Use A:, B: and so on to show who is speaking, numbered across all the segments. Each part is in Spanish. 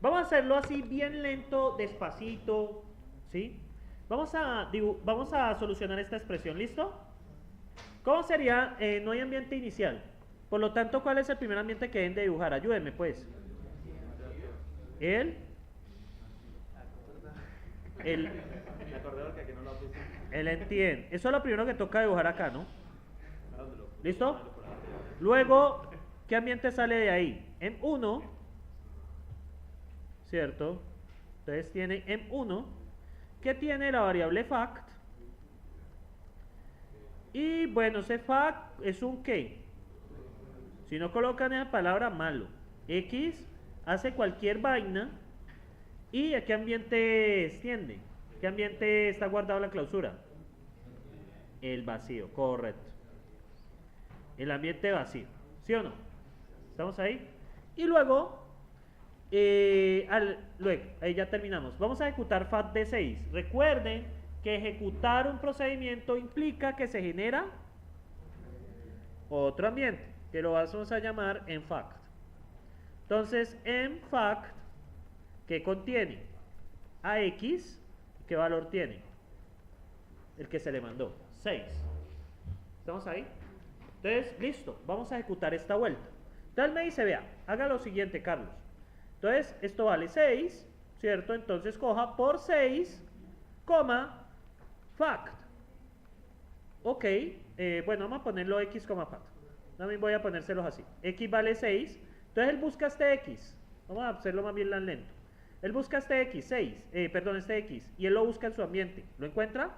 A: Vamos a hacerlo así bien lento, despacito, ¿sí? Vamos a solucionar esta expresión, ¿listo? ¿Cómo sería? No hay ambiente inicial. Por lo tanto, ¿cuál es el primer ambiente que deben de dibujar? Ayúdenme, pues. El... El... El entiende. Eso es lo primero que toca dibujar acá, ¿no? ¿Listo? Luego, ¿qué ambiente sale de ahí? M1, ¿cierto? Entonces tiene M1, que tiene la variable fact. Y bueno, ese fact es un ¿qué? Si no colocan esa palabra, malo. X hace cualquier vaina. ¿Y a qué ambiente extiende? ¿Qué ambiente está guardado la clausura? El vacío, correcto. El ambiente vacío, ¿sí o no? ¿Estamos ahí? Y luego, ahí ya terminamos. Vamos a ejecutar FAT de 6. Recuerden que ejecutar un procedimiento implica que se genera otro ambiente, que lo vamos a llamar enfact. Entonces, enfact, ¿qué contiene? AX, ¿qué valor tiene? El que se le mandó, 6. ¿Estamos ahí? Entonces, listo, vamos a ejecutar esta vuelta. Entonces me dice, vea, haga lo siguiente, Carlos. Entonces, esto vale 6, ¿cierto? Entonces coja por 6, coma, fact. Ok, bueno, vamos a ponerlo x, fact. También voy a ponérselos así. X vale 6, entonces él busca este x. Vamos a hacerlo más bien lento. Él busca este x, este x, y él lo busca en su ambiente. ¿Lo encuentra?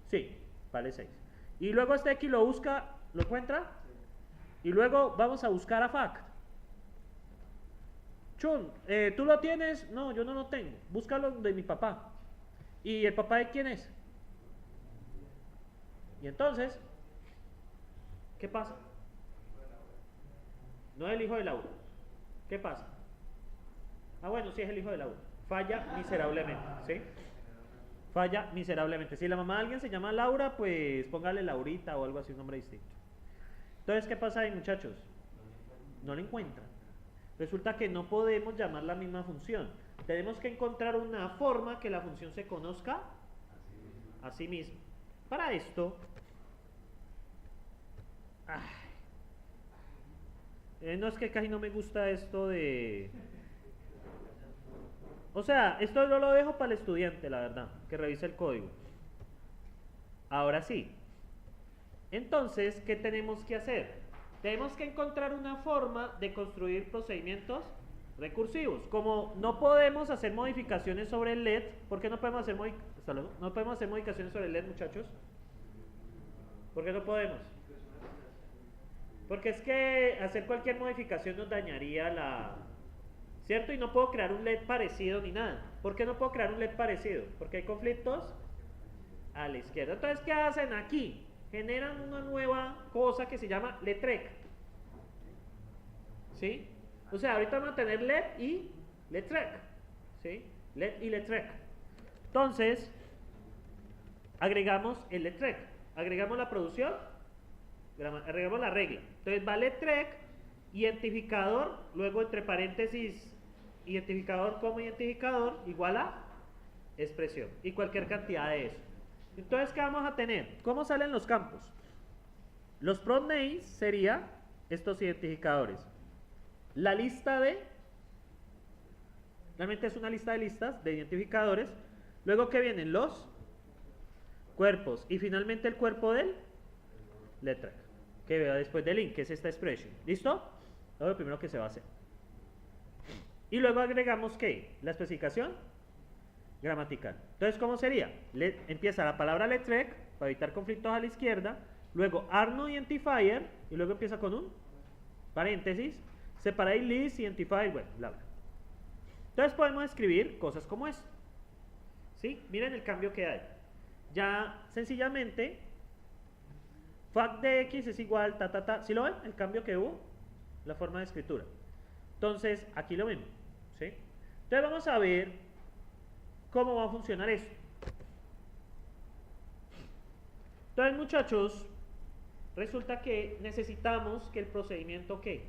A: Sí, vale 6. Y luego este x lo busca, ¿lo encuentra? Y luego vamos a buscar a fact. Chun, ¿tú lo tienes? No, yo no lo tengo. Búscalo de mi papá. ¿Y el papá de quién es? Y entonces, ¿qué pasa? No es el hijo de Laura. ¿Qué pasa? Ah, bueno, sí es el hijo de Laura. Falla miserablemente, ¿sí? Falla miserablemente. Si la mamá de alguien se llama Laura, pues póngale Laurita o algo así, un nombre distinto. Entonces, ¿qué pasa ahí, muchachos? No lo encuentran. Resulta que no podemos llamar la misma función. Tenemos que encontrar una forma que la función se conozca a sí misma. Para esto, no es que casi no me gusta esto de... O sea, esto yo lo dejo para el estudiante, la verdad, que revise el código. Ahora sí. Entonces, ¿qué tenemos que hacer? Tenemos que encontrar una forma de construir procedimientos recursivos. Como no podemos hacer modificaciones sobre el LED, ¿por qué no podemos hacer modificaciones sobre el LED, muchachos? ¿Por qué no podemos? Porque es que hacer cualquier modificación nos dañaría la... ¿Cierto? Y no puedo crear un LED parecido ni nada. ¿Por qué no puedo crear un LED parecido? Porque hay conflictos a la izquierda. Entonces, ¿qué hacen aquí? Generan una nueva cosa que se llama letrec. ¿Sí? O sea, ahorita vamos a tener LED y letrec. ¿Sí? LED y letrec. Entonces, agregamos el letrec. Agregamos la producción, agregamos la regla. Entonces va letrec, identificador, luego entre paréntesis, identificador como identificador, igual a expresión. Y cualquier cantidad de eso. Entonces, ¿qué vamos a tener? ¿Cómo salen los campos? Los prop names serían estos identificadores. La lista de, realmente es una lista de listas de identificadores. Luego, ¿qué vienen? Los cuerpos. Y finalmente el cuerpo del letra, que vea después del link, que es esta expression. ¿Listo? Eso es lo primero que se va a hacer. Y luego agregamos, ¿qué? La especificación gramatical. Entonces, ¿cómo sería? Empieza la palabra letrec para evitar conflictos a la izquierda, luego arno identifier y luego empieza con un paréntesis, separate list identifier, bueno, bla bla. Entonces podemos escribir cosas como esto. ¿Sí? Miren el cambio que hay. Ya sencillamente fact de x es igual ¿Sí lo ven? El cambio que hubo, la forma de escritura. Entonces, aquí lo mismo, ¿sí? Entonces vamos a ver cómo va a funcionar esto. Entonces, muchachos, resulta que necesitamos que el procedimiento, ¿qué?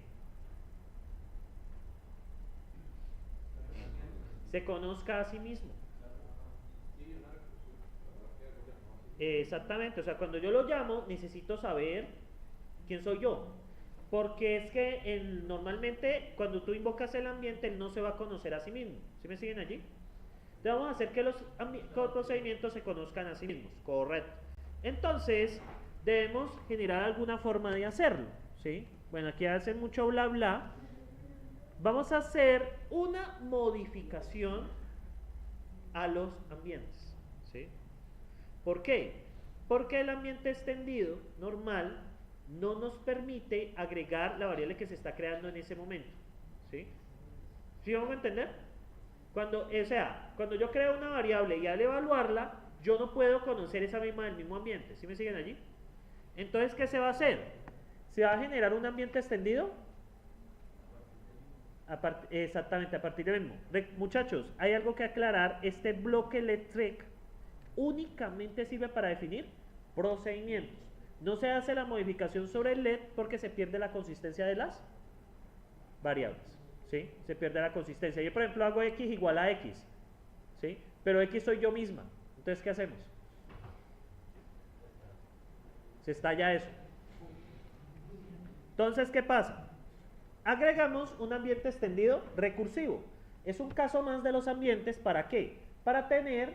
A: se conozca a sí mismo. Exactamente, o sea, cuando yo lo llamo, necesito saber quién soy yo. Porque es que normalmente cuando tú invocas el ambiente, él no se va a conocer a sí mismo. ¿Sí me siguen allí? Entonces vamos a hacer que los procedimientos se conozcan a sí mismos. Correcto. Entonces, debemos generar alguna forma de hacerlo. ¿Sí? Bueno, aquí hacen mucho bla bla. Vamos a hacer una modificación a los ambientes. ¿Sí? ¿Por qué? Porque el ambiente extendido, normal, no nos permite agregar la variable que se está creando en ese momento. ¿Sí? ¿Sí vamos a entender? Cuando yo creo una variable y al evaluarla, yo no puedo conocer esa misma del mismo ambiente. ¿Sí me siguen allí? Entonces, ¿qué se va a hacer? Se va a generar un ambiente extendido. Exactamente, a partir del mismo. Muchachos, hay algo que aclarar. Este bloque electric únicamente sirve para definir procedimientos. No se hace la modificación sobre el LED porque se pierde la consistencia de las variables. ¿Sí? Se pierde la consistencia. Yo, por ejemplo, hago x igual a x. ¿Sí? Pero x soy yo misma. Entonces, ¿qué hacemos? Se estalla eso. Entonces, ¿qué pasa? Agregamos un ambiente extendido recursivo. Es un caso más de los ambientes. ¿Para qué? Para tener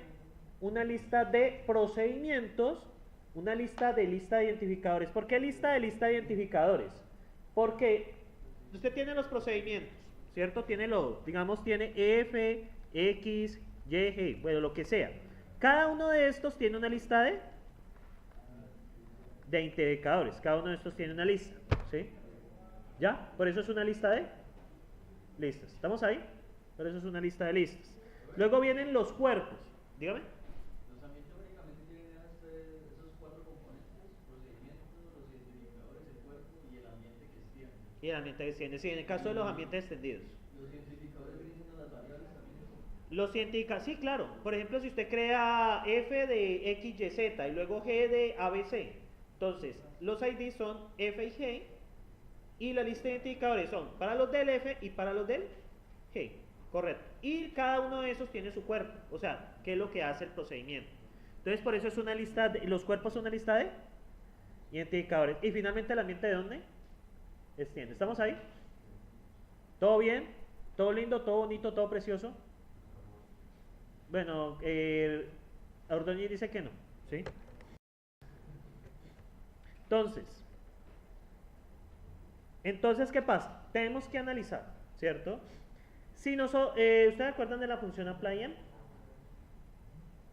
A: una lista de procedimientos, una lista de identificadores. ¿Por qué lista de identificadores? Porque usted tiene los procedimientos, ¿cierto? Tiene tiene F, X, Y, G, bueno, lo que sea. Cada uno de estos tiene una lista de identificadores. Cada uno de estos tiene una lista, ¿sí? ¿Ya? Por eso es una lista de listas. ¿Estamos ahí? Por eso es una lista de listas. Luego vienen los cuerpos. Dígame.
B: Los ambientes únicamente tienen esos cuatro componentes: procedimientos, los identificadores, el cuerpo y el ambiente que extiende.
A: Y el ambiente que extiende, sí, en el caso de los ambientes extendidos.
B: ¿Los identificadores vienen siendo las variables también?
A: Los identificadores, sí, claro. Por ejemplo, si usted crea F de X, Y, Z y luego G de ABC, entonces los ID son F y G y la lista de identificadores son para los del F y para los del G. Correcto. Y cada uno de esos tiene su cuerpo, o sea, qué es lo que hace el procedimiento. Entonces, por eso es una lista, los cuerpos son una lista de identificadores. Y finalmente, ¿el ambiente de dónde? Extiende. ¿Estamos ahí? ¿Todo bien? ¿Todo lindo? ¿Todo bonito? ¿Todo precioso? Bueno, Ordóñez dice que no, ¿sí? Entonces, ¿qué pasa? Tenemos que analizar, ¿cierto? Si ¿ustedes acuerdan de la función apply_m?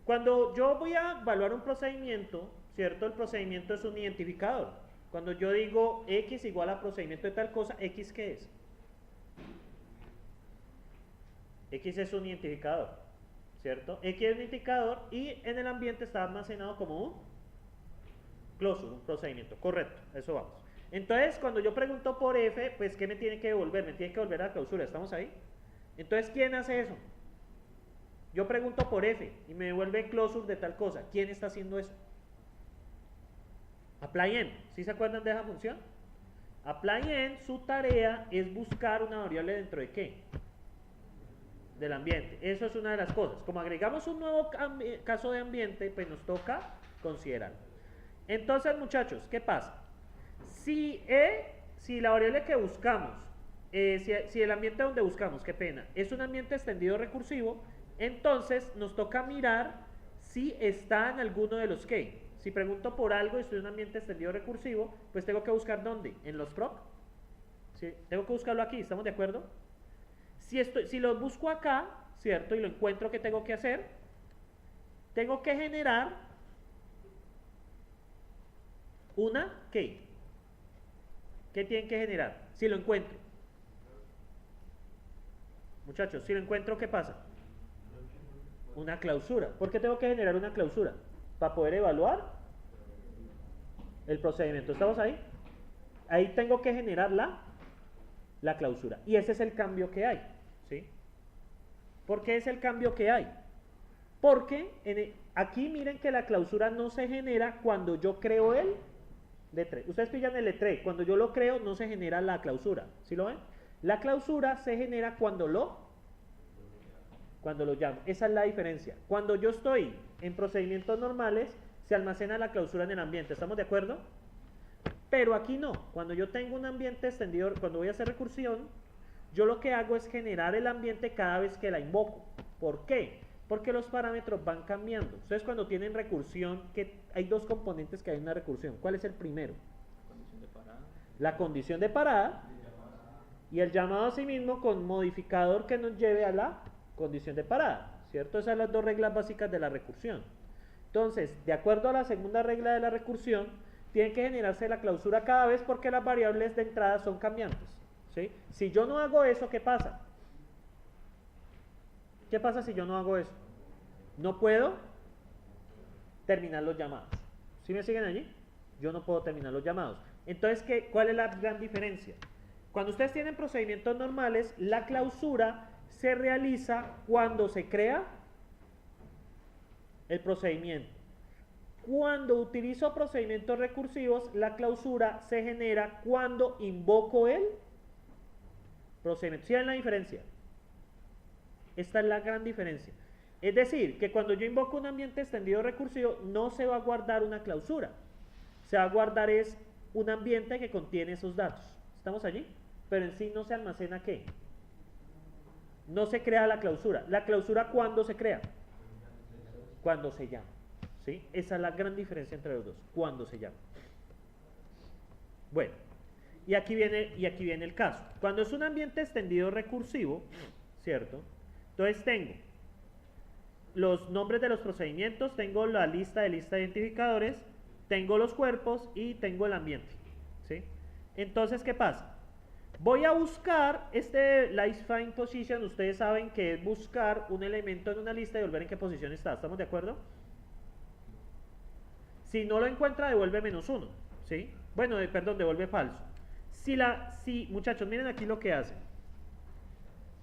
A: Cuando yo voy a evaluar un procedimiento, ¿cierto? El procedimiento es un identificador. Cuando yo digo x igual a procedimiento de tal cosa, ¿x qué es? X es un identificador, ¿cierto? X es un identificador y en el ambiente está almacenado como un closure, un procedimiento. Correcto, eso vamos. Entonces, cuando yo pregunto por f, pues ¿qué me tiene que devolver? Me tiene que devolver a la clausura, ¿estamos ahí? Entonces, ¿quién hace eso? Yo pregunto por f y me devuelve closure de tal cosa. ¿Quién está haciendo eso? apply_m. ¿Sí se acuerdan de esa función? apply_m, su tarea es buscar una variable dentro de ¿qué? Del ambiente. Eso es una de las cosas. Como agregamos un nuevo caso de ambiente, pues nos toca considerarlo. Entonces, muchachos, ¿qué pasa? Si la variable que buscamos, si el ambiente donde buscamos, qué pena, es un ambiente extendido recursivo, entonces nos toca mirar si está en alguno de los que. Si pregunto por algo y estoy en un ambiente extendido recursivo, pues tengo que buscar ¿dónde? En los proc. ¿Sí? Tengo que buscarlo aquí, ¿estamos de acuerdo? Si lo busco acá, ¿cierto? Y lo encuentro, ¿qué tengo que hacer? Tengo que generar una ¿qué? ¿Qué tienen que generar? Si lo encuentro. Muchachos, si lo encuentro, ¿qué pasa? Una clausura. ¿Por qué tengo que generar una clausura? Para poder evaluar el procedimiento. ¿Estamos ahí? Ahí tengo que generar la clausura. Y ese es el cambio que hay. ¿Sí? ¿Por qué es el cambio que hay? Porque aquí miren que la clausura no se genera cuando yo creo el letré. Ustedes pillan el letré. Cuando yo lo creo no se genera la clausura. ¿Sí lo ven? La clausura se genera cuando cuando lo llamo. Esa es la diferencia. Cuando yo estoy en procedimientos normales, se almacena la clausura en el ambiente. ¿Estamos de acuerdo? Pero aquí no. Cuando yo tengo un ambiente extendido, cuando voy a hacer recursión, yo lo que hago es generar el ambiente cada vez que la invoco. ¿Por qué? Porque los parámetros van cambiando. Ustedes cuando tienen recursión, que hay dos componentes que hay en una recursión. ¿Cuál es el primero?
B: Condición de parada.
A: La condición de parada y el llamado a sí mismo con modificador que nos lleve a la condición de parada, ¿cierto? Esas son las dos reglas básicas de la recursión. Entonces, de acuerdo a la segunda regla de la recursión, tiene que generarse la clausura cada vez porque las variables de entrada son cambiantes, ¿sí? Si yo no hago eso, ¿qué pasa? ¿Qué pasa si yo no hago eso? No puedo terminar los llamados. ¿Sí me siguen allí? Yo no puedo terminar los llamados. Entonces, ¿cuál es la gran diferencia? Cuando ustedes tienen procedimientos normales, la clausura se realiza cuando se crea el procedimiento. Cuando utilizo procedimientos recursivos, la clausura se genera cuando invoco el procedimiento. ¿Sí ven la diferencia? Esta es la gran diferencia. Es decir, que cuando yo invoco un ambiente extendido recursivo, no se va a guardar una clausura. Se va a guardar es un ambiente que contiene esos datos. ¿Estamos allí? Pero en sí no se almacena ¿qué? No se crea la clausura. ¿La clausura cuándo se crea? Cuando se llama. ¿Sí? Esa es la gran diferencia entre los dos. Cuando se llama. Bueno, y aquí viene el caso. Cuando es un ambiente extendido recursivo, ¿cierto? Entonces tengo los nombres de los procedimientos, tengo la lista de identificadores, tengo los cuerpos y tengo el ambiente. ¿Sí? Entonces, ¿qué pasa? Voy a buscar este list find position. Ustedes saben que es buscar un elemento en una lista y volver en qué posición está. ¿Estamos de acuerdo? Si no lo encuentra, devuelve -1. ¿Sí? Bueno, perdón, devuelve falso. Si, muchachos, miren aquí lo que hace.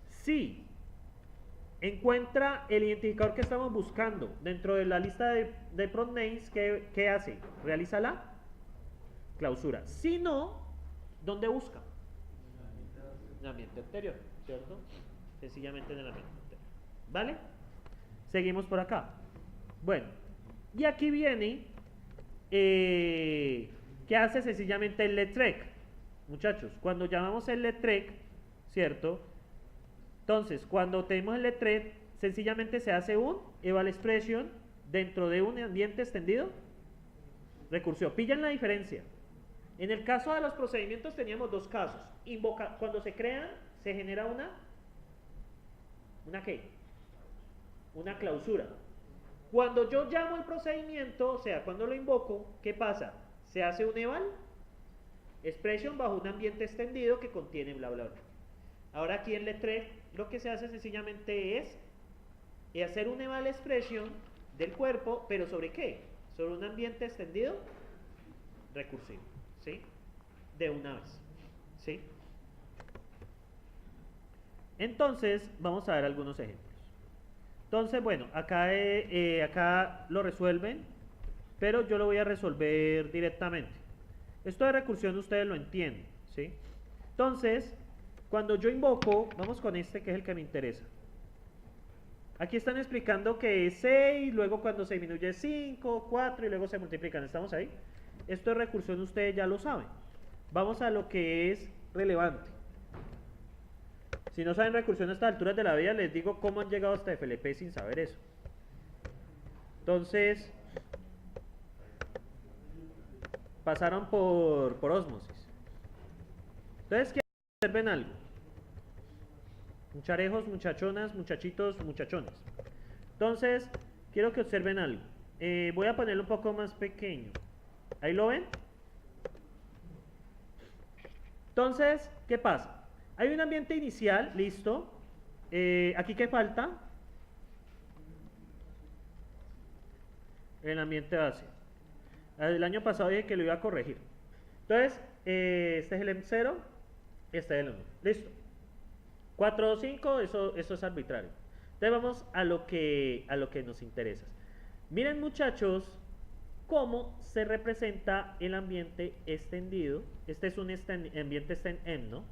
A: Si encuentra el identificador que estamos buscando dentro de la lista de prompt names, ¿qué hace? Realiza la clausura. Si no, ¿dónde busca? En el ambiente anterior, ¿cierto? Sencillamente en el ambiente anterior. ¿Vale? Seguimos por acá. Bueno, y aquí viene, ¿qué hace sencillamente el letrec? Muchachos, cuando llamamos el letrec, ¿cierto? Entonces, cuando tenemos el letrec, sencillamente se hace un eval expression dentro de un ambiente extendido recursivo. ¿Pillan la diferencia? En el caso de los procedimientos teníamos dos casos. Cuando se crea, se genera ¿una qué? Una clausura. Cuando yo llamo el procedimiento, o sea, cuando lo invoco, ¿qué pasa? Se hace un eval expression bajo un ambiente extendido que contiene bla bla bla. Ahora aquí en letrec lo que se hace sencillamente es hacer un eval expression del cuerpo, pero ¿sobre qué? Sobre un ambiente extendido recursivo. ¿Sí? De una vez. ¿Sí? Entonces, vamos a ver algunos ejemplos. Entonces, bueno, acá lo resuelven, pero yo lo voy a resolver directamente. Esto de recursión ustedes lo entienden, ¿sí? Entonces, cuando yo invoco, vamos con este que es el que me interesa. Aquí están explicando que es 6, luego cuando se disminuye es 5, 4 y luego se multiplican. ¿Estamos ahí? Esto de recursión ustedes ya lo saben. Vamos a lo que es relevante. Si no saben recursión a estas alturas de la vida, les digo cómo han llegado hasta FLP sin saber eso. Entonces, pasaron por ósmosis. Entonces, quiero que observen algo. Mucharejos, muchachonas, muchachitos, muchachones. Entonces, quiero que observen algo. Voy a ponerlo un poco más pequeño. ¿Ahí lo ven? Entonces, ¿qué pasa? Hay un ambiente inicial, listo. ¿Aquí qué falta? El ambiente base. El año pasado dije que lo iba a corregir. Entonces, este es el M0, este es el M1. Listo. 4 o 5, eso es arbitrario. Entonces vamos a lo que nos interesa. Miren, muchachos, cómo se representa el ambiente extendido. Este es un ambiente extendido, ¿no?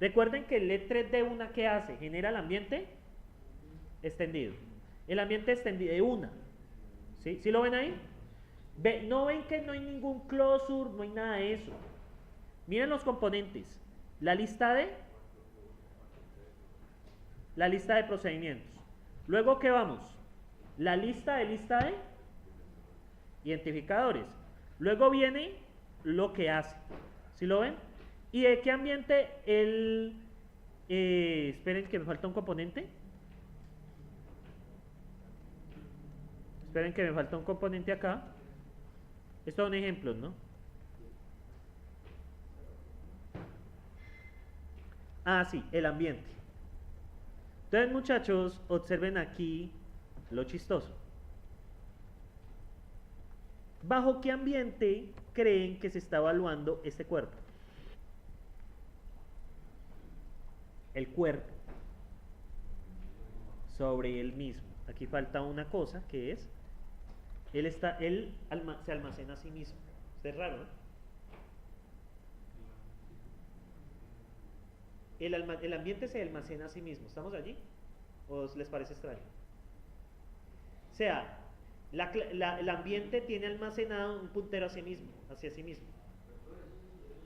A: Recuerden que el LED3D1 ¿qué hace? Genera el ambiente extendido. El ambiente extendido de una. ¿Sí? ¿Sí lo ven ahí? No ven que no hay ningún closure, no hay nada de eso. Miren los componentes. La lista de procedimientos. Luego, ¿qué vamos? La lista de identificadores. Luego viene lo que hace. ¿Sí lo ven? ¿Y de qué ambiente esperen que me falta un componente. Esperen que me falta un componente acá. Estos son ejemplos, ¿no? Ah, sí, el ambiente. Entonces, muchachos, observen aquí lo chistoso. ¿Bajo qué ambiente creen que se está evaluando este cuerpo? El cuerpo. Sobre él mismo. Aquí falta una cosa que es, él se almacena a sí mismo. Esto es raro, ¿no? El ambiente se almacena a sí mismo. ¿Estamos allí? ¿O les parece extraño? O sea, el ambiente tiene almacenado un puntero hacia sí mismo.
B: Pero eso es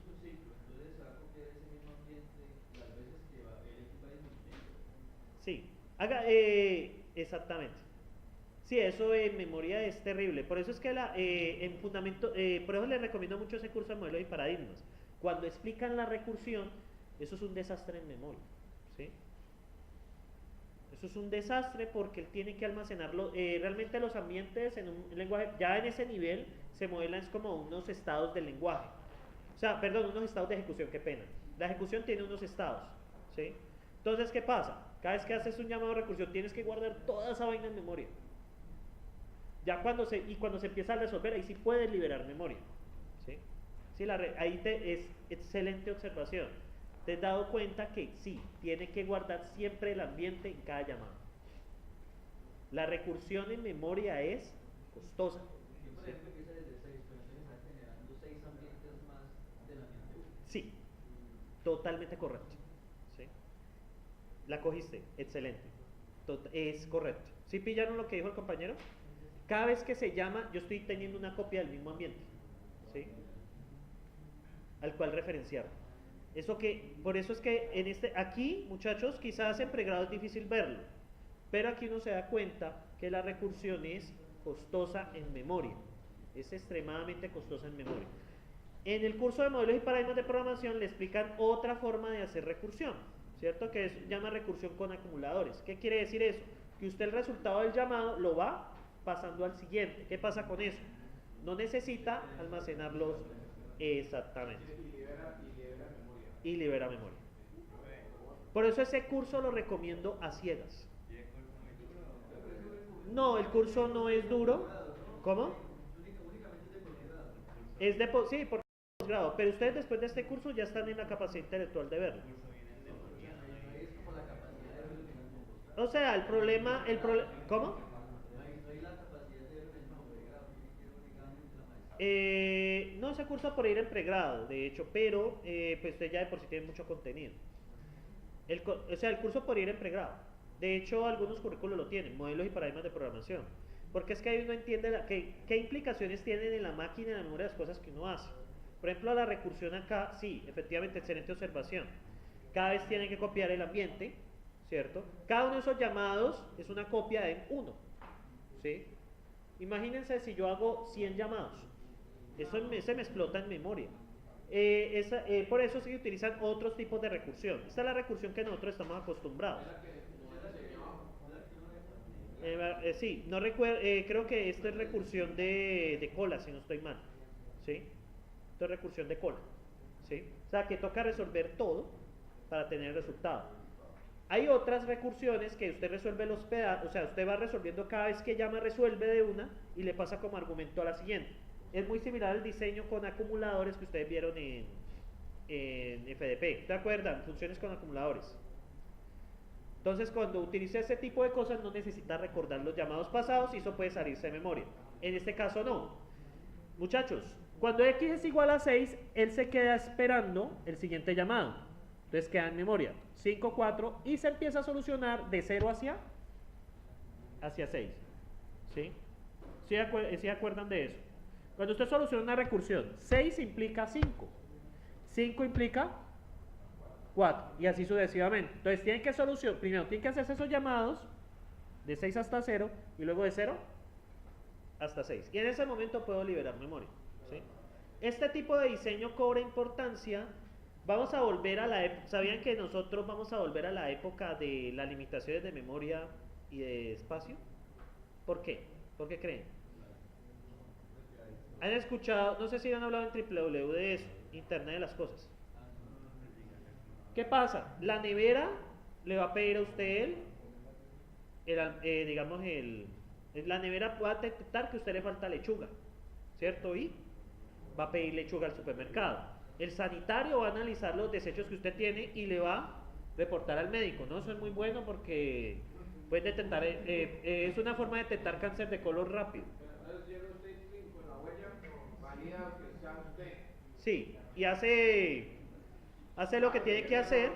B: un ciclo, entonces se va a copiar ese mismo ambiente las veces que el equipo va disminuyendo.
A: Sí, exactamente. Sí, eso en memoria es terrible. Por eso es que en fundamento, por eso les recomiendo mucho ese curso de modelos y paradigmas. Cuando explican la recursión, eso es un desastre en memoria. ¿Sí? Eso es un desastre porque él tiene que almacenarlo. Realmente los ambientes en un lenguaje, ya en ese nivel, se modelan es como unos estados del lenguaje. O sea, perdón, unos estados de ejecución, qué pena. La ejecución tiene unos estados. ¿Sí? Entonces, ¿qué pasa? Cada vez que haces un llamado de recursión, tienes que guardar toda esa vaina en memoria. Ya cuando se empieza a resolver, ahí sí puedes liberar memoria. ¿Sí? Sí, es excelente observación. Te has dado cuenta que sí, tiene que guardar siempre el ambiente en cada llamada. La recursión en memoria es costosa.
B: Yo, por ejemplo, empieza desde 6, pero entonces está generando 6 ambientes más del ambiente 1.
A: Sí, totalmente correcto. ¿Sí? La cogiste, excelente. Es correcto. ¿Sí pillaron lo que dijo el compañero? Cada vez que se llama, yo estoy teniendo una copia del mismo ambiente. ¿Sí? Al cual referenciar. Por eso es que aquí, muchachos, quizás en pregrado es difícil verlo, pero aquí uno se da cuenta que la recursión es costosa en memoria, es extremadamente costosa en memoria. En el curso de modelos y paradigmas de programación le explican otra forma de hacer recursión, ¿cierto? Que se llama recursión con acumuladores. ¿Qué quiere decir eso? Que usted el resultado del llamado lo va pasando al siguiente. ¿Qué pasa con eso? No necesita almacenarlos exactamente. Y libera memoria. Por eso ese curso lo recomiendo a ciegas. No, el curso no es duro. ¿Cómo? Sí, por posgrado. Pero ustedes después de este curso ya están en la capacidad intelectual de verlo. O sea, el problema, ¿cómo? No, ese curso por ir en pregrado, de hecho, pero pues usted ya de por sí tiene mucho contenido. O sea, el curso por ir en pregrado. De hecho, algunos currículos lo tienen, modelos y paradigmas de programación. Porque es que ahí uno entiende qué implicaciones tienen en la máquina, en la memoria, las cosas que uno hace. Por ejemplo, la recursión acá, sí, efectivamente, excelente observación. Cada vez tienen que copiar el ambiente, ¿cierto? Cada uno de esos llamados es una copia de uno, ¿sí? Imagínense si yo hago 100 llamados. Eso se me explota en memoria. Por eso se utilizan otros tipos de recursión. Esta es la recursión que nosotros estamos acostumbrados. Sí, no recuerdo, creo que esto es recursión de cola, si no estoy mal. ¿Sí? Esto es recursión de cola. ¿Sí? O sea, que toca resolver todo para tener el resultado. Hay otras recursiones que usted resuelve los pedazos, o sea, usted va resolviendo cada vez que llama, resuelve de una y le pasa como argumento a la siguiente. Es muy similar al diseño con acumuladores que ustedes vieron en FDP. ¿Te acuerdan? Funciones con acumuladores. Entonces, cuando utiliza ese tipo de cosas, no necesita recordar los llamados pasados y eso puede salirse de memoria. En este caso, no. Muchachos, cuando x es igual a 6, él se queda esperando el siguiente llamado. Entonces queda en memoria 5, 4 y se empieza a solucionar de 0 hacia hacia 6. ¿Sí? ¿Sí acuerdan de eso? Cuando usted soluciona una recursión, 6 implica 5. 5 implica 4. Y así sucesivamente. Entonces tienen que solucionar, primero tienen que hacerse esos llamados de 6 hasta 0 y luego de 0 hasta 6. Y en ese momento puedo liberar memoria. ¿Sí? Este tipo de diseño cobra importancia. Vamos a volver a la época. ¿Sabían que nosotros vamos a volver a la época de las limitaciones de memoria y de espacio? ¿Por qué? ¿Por qué creen? ¿Han escuchado? No sé si han hablado en www de eso, Internet de las Cosas. ¿Qué pasa? La nevera le va a pedir a usted la nevera va a detectar que a usted le falta lechuga, ¿cierto? Y va a pedir lechuga al supermercado. El sanitario va a analizar los desechos que usted tiene y le va a reportar al médico, ¿no? Eso es muy bueno porque puede detectar, es una forma de detectar cáncer de colon rápido. Sí, y hace lo que tiene que hacer.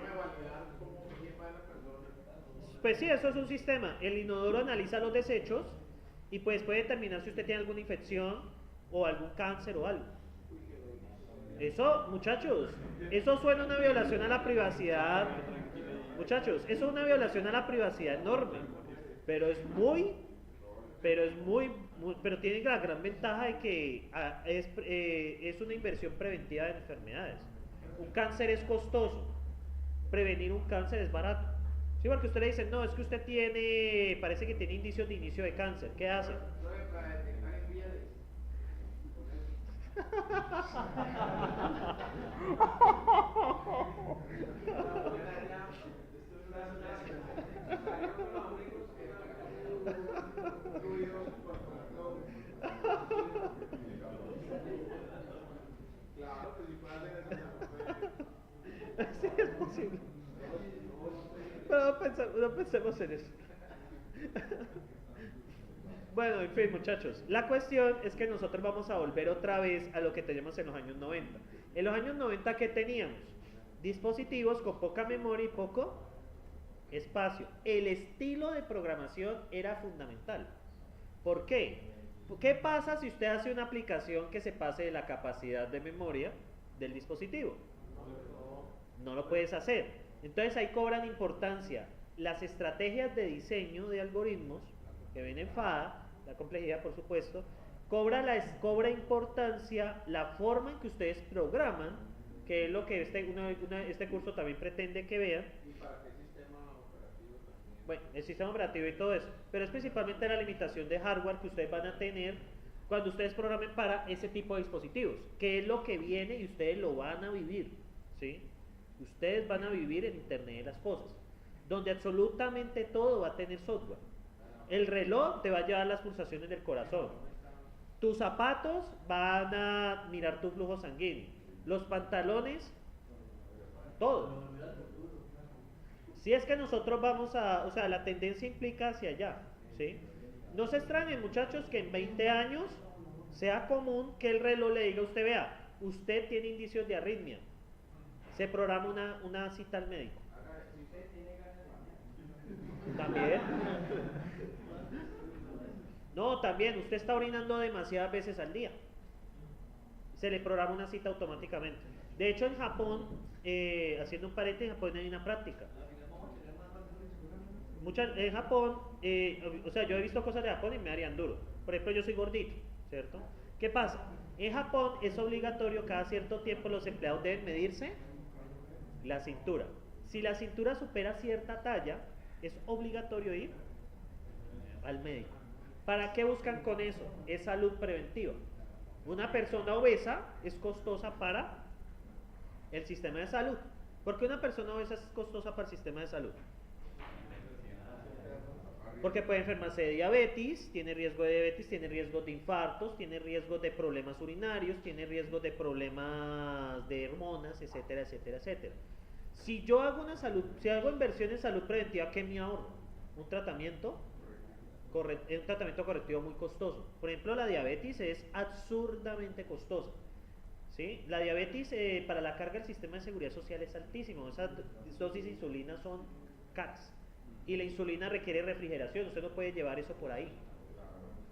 A: Pues sí, eso es un sistema. El inodoro analiza los desechos y pues puede determinar si usted tiene alguna infección o algún cáncer o algo. Eso, muchachos, eso suena a una violación a la privacidad. Muchachos, eso es una violación a la privacidad enorme. Pero tiene la gran ventaja de que es una inversión preventiva de enfermedades. Un cáncer es costoso. Prevenir un cáncer es barato. Sí, porque usted le dice, no, es que usted parece que tiene indicios de inicio de cáncer. ¿Qué hace? Sí, es posible. Pero no pensemos en eso. Bueno, en fin, muchachos, la cuestión es que nosotros vamos a volver otra vez a lo que teníamos en los años 90. En los años 90, ¿qué teníamos? Dispositivos con poca memoria y poco espacio. El estilo de programación era fundamental. ¿Por qué? ¿Qué pasa si usted hace una aplicación que se pase de la capacidad de memoria del dispositivo? No lo puedes hacer. Entonces ahí cobran importancia las estrategias de diseño de algoritmos que ven en FADA, la complejidad por supuesto, cobra importancia la forma en que ustedes programan, que es lo que este curso también pretende que vean.
B: ¿Y para qué sistema operativo también?
A: Bueno, el sistema operativo y todo eso, pero es principalmente la limitación de hardware que ustedes van a tener cuando ustedes programen para ese tipo de dispositivos, que es lo que viene y ustedes lo van a vivir, ¿sí? Ustedes van a vivir en Internet de las Cosas, donde absolutamente todo va a tener software. El reloj te va a llevar las pulsaciones del corazón. Tus zapatos van a mirar tu flujo sanguíneo. Los pantalones, todo. Si es que nosotros o sea, la tendencia implica hacia allá, ¿sí? No se extrañen, muchachos, que en 20 años sea común que el reloj le diga a usted, vea, usted tiene indicios de arritmia. Se programa una cita al médico. También. No, también, usted está orinando demasiadas veces al día. Se le programa una cita automáticamente. De hecho, en Japón, haciendo un paréntesis, en Japón hay una práctica. En Japón, o sea, yo he visto cosas de Japón y me harían duro. Por ejemplo, yo soy gordito, ¿cierto? ¿Qué pasa? En Japón es obligatorio, cada cierto tiempo los empleados deben medirse la cintura. Si la cintura supera cierta talla, es obligatorio ir al médico. ¿Para qué buscan con eso? Es salud preventiva. Una persona obesa es costosa para el sistema de salud. ¿Por qué una persona obesa es costosa para el sistema de salud? Porque puede enfermarse de diabetes, tiene riesgo de diabetes, tiene riesgo de infartos, tiene riesgo de problemas urinarios, tiene riesgo de problemas de hormonas, etcétera, etcétera, etcétera. Si yo hago hago inversión en salud preventiva, ¿qué me ahorro? Un tratamiento correctivo muy costoso. Por ejemplo, la diabetes es absurdamente costosa. ¿Sí? La diabetes para la carga del sistema de seguridad social es altísimo. Esas dosis de insulina son caras. y la insulina requiere refrigeración, usted no puede llevar eso por ahí.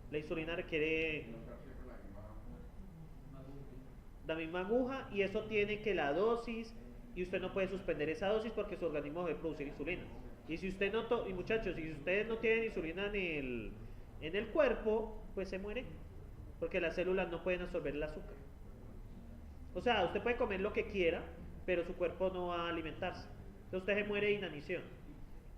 A: La insulina requiere la misma aguja y eso tiene que la dosis, y usted no puede suspender esa dosis porque su organismo debe producir insulina. Y si usted no, y muchachos, si ustedes no tienen insulina en el cuerpo, pues se muere, porque las células no pueden absorber el azúcar. O sea, usted puede comer lo que quiera, pero su cuerpo no va a alimentarse. Entonces usted se muere de inanición,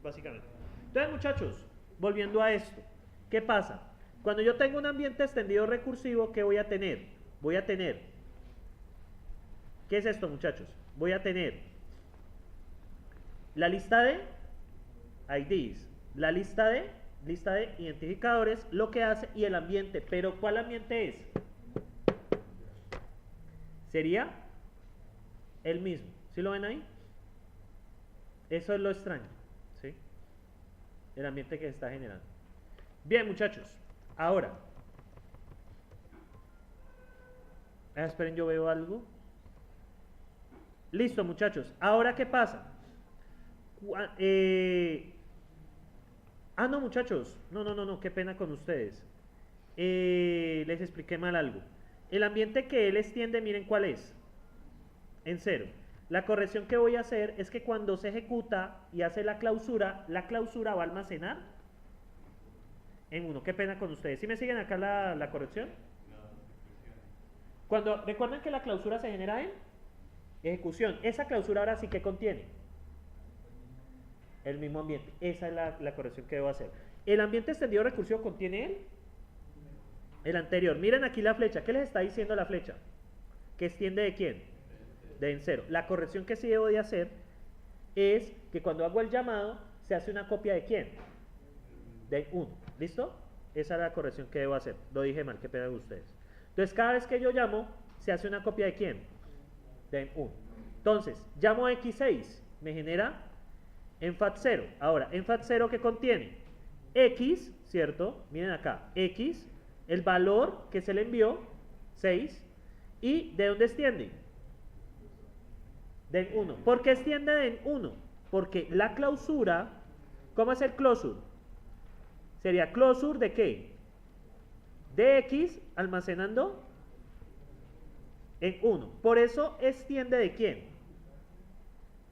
A: básicamente. Entonces, muchachos, volviendo a esto, ¿qué pasa? Cuando yo tengo un ambiente extendido recursivo, ¿qué voy a tener? Voy a tener, ¿qué es esto, muchachos? Voy a tener la lista de IDs, la lista de identificadores, lo que hace, y el ambiente. Pero ¿cuál ambiente es? Sería el mismo. ¿Sí lo ven ahí? Eso es lo extraño, ¿sí? El ambiente que se está generando. Bien, muchachos, ahora esperen, yo veo algo. Listo, muchachos. Ahora, ¿qué pasa? No, muchachos. No, qué pena con ustedes. Les expliqué mal algo. El ambiente que él extiende, miren cuál es. En 0. La corrección que voy a hacer es que cuando se ejecuta y hace la clausura va a almacenar en 1. Qué pena con ustedes. ¿Sí me siguen acá la corrección? Recuerden que la clausura se genera en ejecución. Esa clausura ahora sí que contiene el mismo ambiente. Esa es la corrección que debo hacer. El ambiente extendido recursivo contiene el anterior. Miren aquí la flecha. ¿Qué les está diciendo la flecha? ¿Que extiende de quién? De en 0. La corrección que sí debo de hacer es que cuando hago el llamado se hace una copia de quién? De 1. ¿Listo? Esa es la corrección que debo hacer. Lo dije mal, qué pena de ustedes. Entonces cada vez que yo llamo se hace una copia de quién? De 1. Entonces, llamo a X6, me genera en FAT0. Ahora, en FAT0, ¿qué contiene? X, ¿cierto? Miren acá, X, el valor que se le envió, 6, y ¿de dónde extiende? De 1. ¿Por qué extiende de 1? Porque la clausura, ¿cómo es el closure? Sería closure de ¿qué? De X almacenando en 1. Por eso extiende de quién?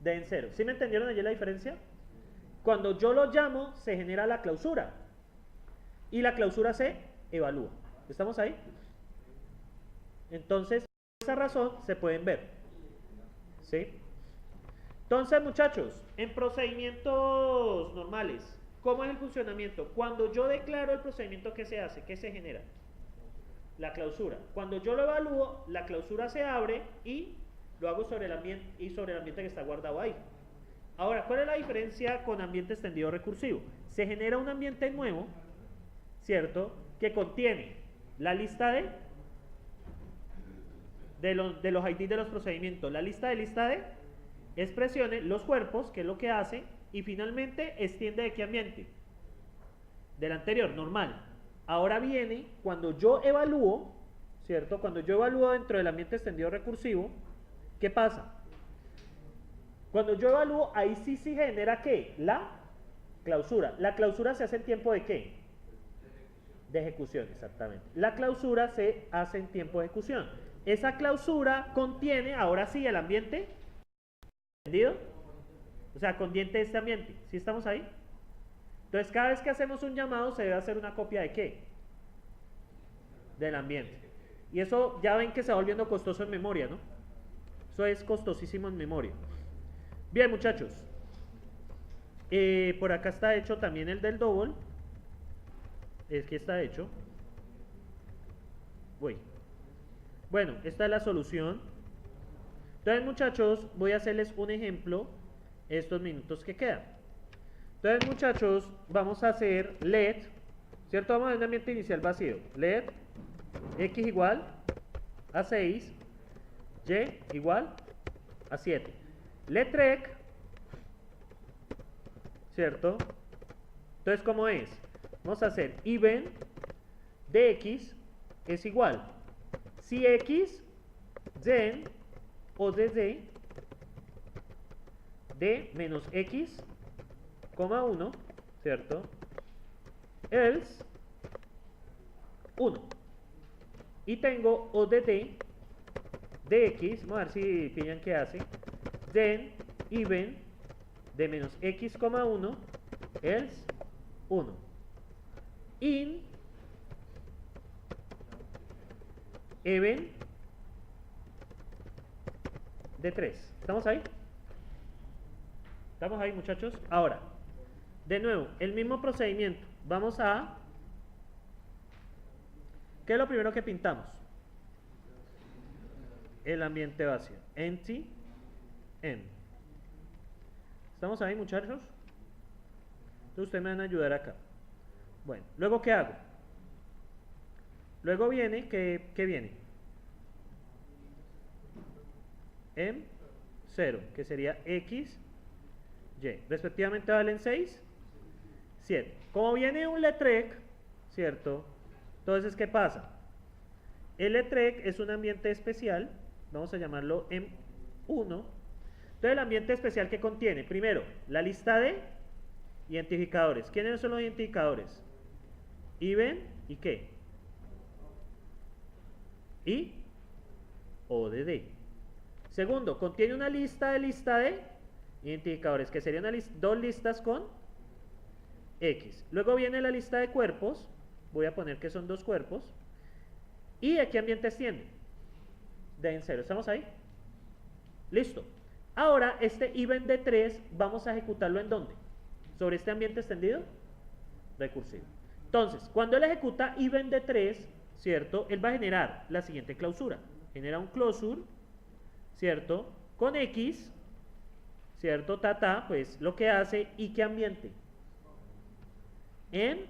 A: De en 0. ¿Sí me entendieron allí la diferencia? Cuando yo lo llamo, se genera la clausura. Y la clausura se evalúa. ¿Estamos ahí? Entonces, por esa razón se pueden ver. ¿Sí? Entonces, muchachos, en procedimientos normales, ¿cómo es el funcionamiento? Cuando yo declaro el procedimiento, ¿qué se hace? ¿Qué se genera? La clausura. Cuando yo lo evalúo, la clausura se abre y lo hago sobre el ambiente que está guardado ahí. Ahora, ¿cuál es la diferencia con ambiente extendido recursivo? Se genera un ambiente nuevo, ¿cierto? Que contiene la lista de los ID de los procedimientos, la lista de expresiones, los cuerpos, que es lo que hace, y finalmente extiende de qué ambiente? Del anterior, normal. Ahora viene cuando yo evalúo, ¿cierto? Cuando yo evalúo dentro del ambiente extendido recursivo, ¿qué pasa? Cuando yo evalúo, ahí sí genera ¿qué? La clausura. La clausura se hace en tiempo de ¿qué? De ejecución, exactamente. La clausura se hace en tiempo de ejecución. Esa clausura contiene, ahora sí, el ambiente ¿entendido? O sea, contiene este ambiente. ¿Sí estamos ahí? Entonces, cada vez que hacemos un llamado se debe hacer una copia de ¿qué? Del ambiente. Y eso ya ven que se va volviendo costoso en memoria, ¿no? Eso es costosísimo en memoria. Bien, muchachos. Por acá está hecho también el del double. Es que está hecho. Bueno, esta es la solución. Entonces, muchachos, voy a hacerles un ejemplo estos minutos que quedan. Entonces, muchachos, vamos a hacer let, ¿cierto? Vamos a un ambiente inicial vacío. Let x igual a 6, y igual a 7. Let rec, ¿cierto? Entonces, ¿cómo es? Vamos a hacer even de x es igual. Si x, then, o de d menos x, 1, ¿cierto? Else 1. Y tengo O de x, vamos a ver si pillan qué hace. Then even de menos x, 1, else 1. In even de 3. ¿Estamos ahí? ¿Estamos ahí, muchachos? Ahora, de nuevo, el mismo procedimiento. Vamos a... ¿Qué es lo primero que pintamos? El ambiente vacío. Empty, end. ¿Estamos ahí, muchachos? Entonces ustedes me van a ayudar acá. Bueno, ¿luego qué hago? Luego viene, ¿qué viene? M0, que sería X, Y. Respectivamente valen 6, 7. Como viene un letrec, ¿cierto? Entonces, ¿qué pasa? El letrec es un ambiente especial, vamos a llamarlo M1. Entonces, el ambiente especial que contiene, primero, la lista de identificadores. ¿Quiénes son los identificadores? Even y ¿qué? Y ODD. Segundo, contiene una lista de identificadores, que serían dos listas con X. Luego viene la lista de cuerpos, voy a poner que son 2 cuerpos. ¿Y a qué ambiente extiende? De en 0, ¿estamos ahí? Listo. Ahora, este even de 3, vamos a ejecutarlo ¿en dónde? Sobre este ambiente extendido recursivo. Entonces, cuando él ejecuta even de 3, ¿cierto? Él va a generar la siguiente clausura. Genera un closure, ¿cierto? Con X, ¿cierto? Pues lo que hace, ¿y qué ambiente? En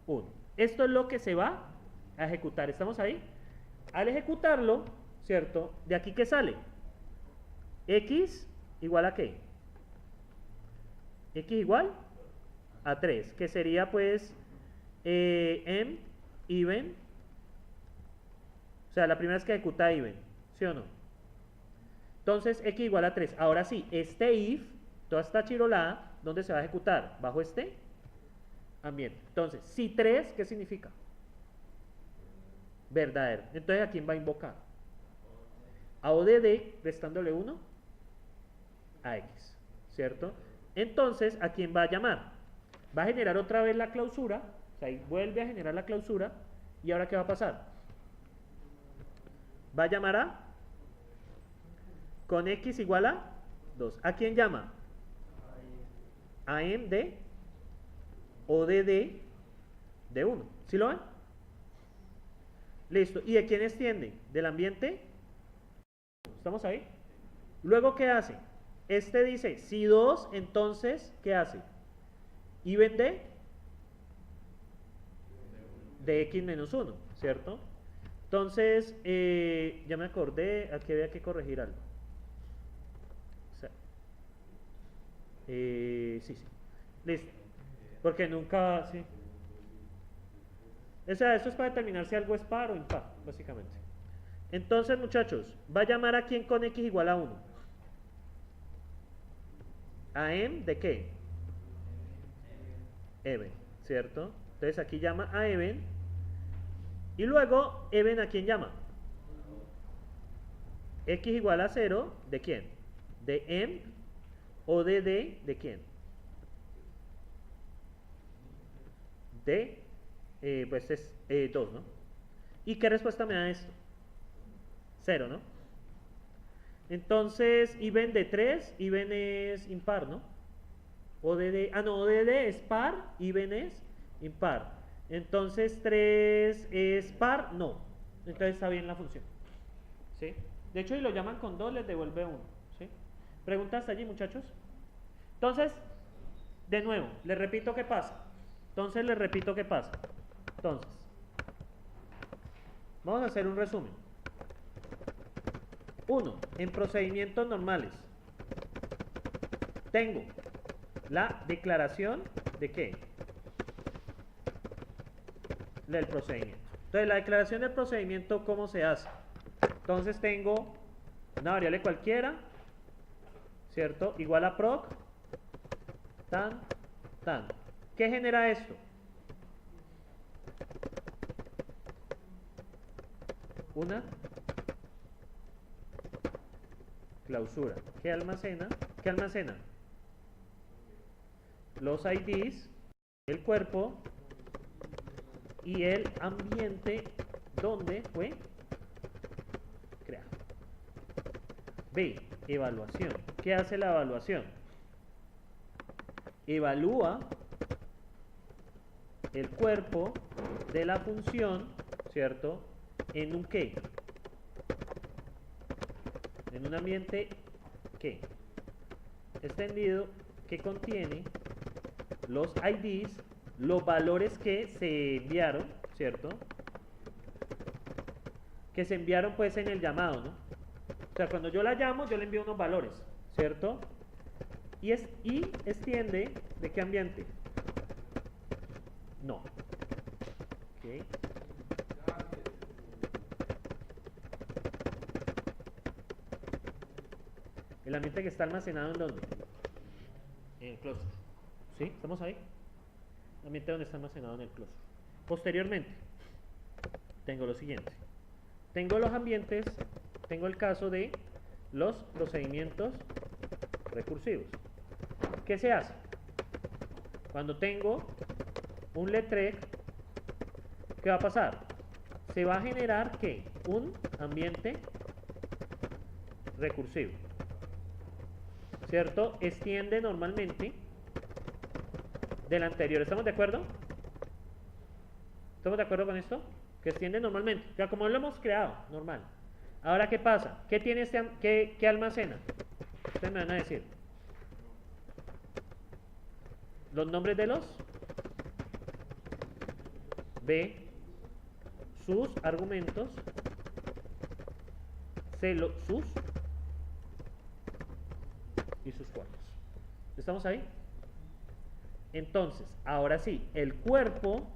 A: 1. Esto es lo que se va a ejecutar. ¿Estamos ahí? Al ejecutarlo, ¿cierto? ¿De aquí qué sale? X igual a ¿qué? X igual a 3, que sería pues M even. O sea, la primera vez que ejecuta even, ¿sí o no? Entonces, X igual a 3. Ahora sí, este if, toda esta chirolada, ¿dónde se va a ejecutar? Bajo este ambiente. Entonces, si 3, ¿qué significa? Verdadero. Entonces, ¿a quién va a invocar? A ODD, restándole 1 a X, ¿cierto? Entonces, ¿a quién va a llamar? Va a generar otra vez la clausura, o sea, ahí vuelve a generar la clausura, ¿y ahora qué va a pasar? Va a llamar a con X igual a 2. ¿A quién llama? A M de ODD de 1. ¿Sí lo ven? Listo. ¿Y de quién extiende? ¿Del ambiente? ¿Estamos ahí? Luego, ¿qué hace? Este dice, si 2, entonces, ¿qué hace? Even de X menos 1, ¿cierto? Entonces, ya me acordé, aquí había que corregir algo. O sea, sí. Listo. Porque nunca, sí. O sea, esto es para determinar si algo es par o impar, básicamente. Entonces, muchachos, va a llamar a quién con X igual a 1. ¿A M de qué? Even, ¿cierto? Entonces aquí llama a Even. Y luego, Even, ¿a quién llama? X igual a 0, ¿de quién? De M o de D, ¿de quién? De, pues es 2, ¿no? ¿Y qué respuesta me da esto? 0, ¿no? Entonces, even de 3, even es impar, ¿no? ODD, no, ODD es par, even es impar. Entonces, 3 es par, no. Entonces está bien la función. ¿Sí? De hecho, si lo llaman con 2, les devuelve 1. ¿Sí? ¿Preguntas allí, muchachos? Entonces, de nuevo, les repito qué pasa. Entonces, vamos a hacer un resumen. 1. En procedimientos normales, tengo la declaración de ¿qué? Del procedimiento. Entonces, la declaración del procedimiento, ¿cómo se hace? Entonces, tengo una variable cualquiera, ¿cierto? Igual a proc, tan. ¿Qué genera esto? Una clausura. ¿Qué almacena? ¿Qué almacena? Los IDs, el cuerpo y el ambiente donde fue creado. B. Evaluación. ¿Qué hace la evaluación? Evalúa el cuerpo de la función, ¿cierto? ¿En un qué? En un ambiente ¿qué? Extendido que contiene los IDs, los valores que se enviaron, ¿cierto? Que se enviaron pues en el llamado, ¿no? O sea, cuando yo la llamo, yo le envío unos valores, ¿cierto? Y extiende, ¿de qué ambiente? No. Okay. El ambiente que está almacenado ¿en dónde? En el cluster. ¿Sí? ¿Estamos ahí? El ambiente donde está almacenado en el cluster. Posteriormente, tengo lo siguiente. Tengo los ambientes, tengo el caso de los procedimientos recursivos. ¿Qué se hace? Cuando tengo un letrec, ¿qué va a pasar? Se va a generar ¿qué? Un ambiente recursivo, ¿cierto? Extiende normalmente del anterior. ¿Estamos de acuerdo? ¿Estamos de acuerdo con esto? Que extiende normalmente. Ya como lo hemos creado, normal. Ahora, ¿qué pasa? ¿Qué tiene qué almacena? Ustedes me van a decir. Los nombres de los. B. Sus argumentos. C. Sus. Y sus cuerpos. ¿Estamos ahí? Entonces, ahora sí, el cuerpo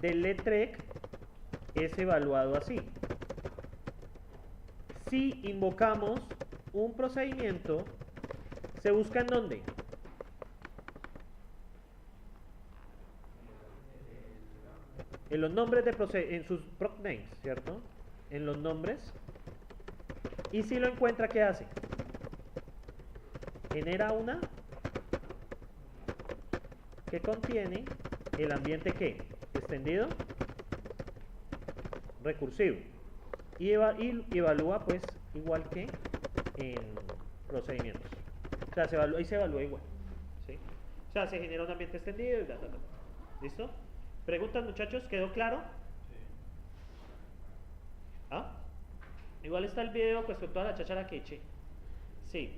A: del letrec es evaluado así. Si invocamos un procedimiento, ¿se busca en dónde? En los nombres de en sus proc names, ¿cierto? En los nombres. Y si lo encuentra, ¿qué hace? Genera una que contiene el ambiente ¿qué? Extendido recursivo y evalúa pues igual que en procedimientos. O sea, ahí se evalúa igual, ¿sí? O sea, se genera un ambiente extendido y bla, bla, bla. ¿Listo? ¿Preguntas, muchachos? ¿Quedó claro? Sí. ¿Ah? Igual está el video pues con toda la cháchara que eché. Sí.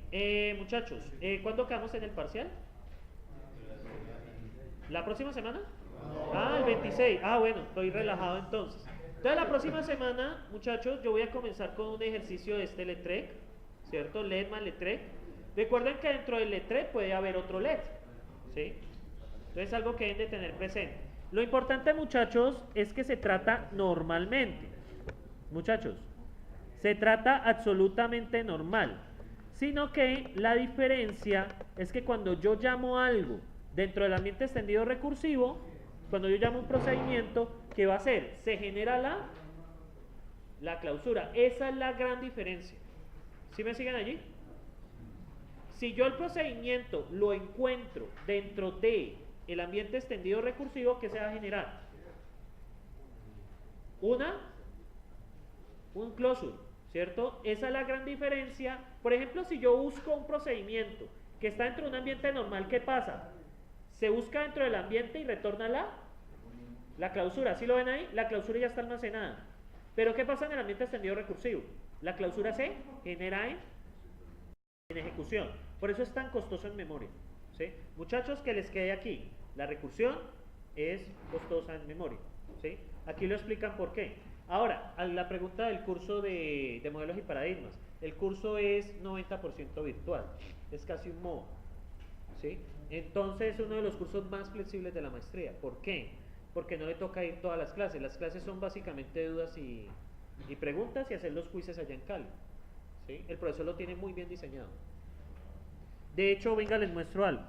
A: Muchachos, ¿cuándo quedamos en el parcial? ¿La próxima semana? Ah, el 26. Ah, bueno, estoy relajado entonces. Entonces la próxima semana, muchachos, yo voy a comenzar con un ejercicio de este letrec, ¿cierto? LED más letrec. Recuerden que dentro del letrec puede haber otro LED, ¿sí? Entonces algo que deben de tener presente. Lo importante, muchachos, es que se trata normalmente. Muchachos, se trata absolutamente normal. Sino que la diferencia es que cuando yo llamo algo dentro del ambiente extendido recursivo, cuando yo llamo un procedimiento, ¿qué va a hacer? Se genera la clausura. Esa es la gran diferencia. ¿Sí me siguen allí? Si yo el procedimiento lo encuentro dentro de el ambiente extendido recursivo, ¿qué se va a generar? Un closure, ¿cierto? Esa es la gran diferencia. Por ejemplo, si yo busco un procedimiento que está dentro de un ambiente normal, ¿qué pasa? Se busca dentro del ambiente y retorna la clausura. ¿Sí lo ven ahí? La clausura ya está almacenada. Pero ¿qué pasa en el ambiente extendido recursivo? La clausura se genera en ejecución. Por eso es tan costoso en memoria, ¿sí? Muchachos, que les quede aquí. La recursión es costosa en memoria, ¿sí? Aquí lo explican por qué. Ahora, a la pregunta del curso de modelos y paradigmas. El curso es 90% virtual. Es casi un MOOC, ¿sí? Entonces es uno de los cursos más flexibles de la maestría. ¿Por qué? Porque no le toca ir todas las clases. Las clases son básicamente dudas y preguntas y hacer los quizzes allá en Cali, ¿sí? El profesor lo tiene muy bien diseñado. De hecho, venga, les muestro algo.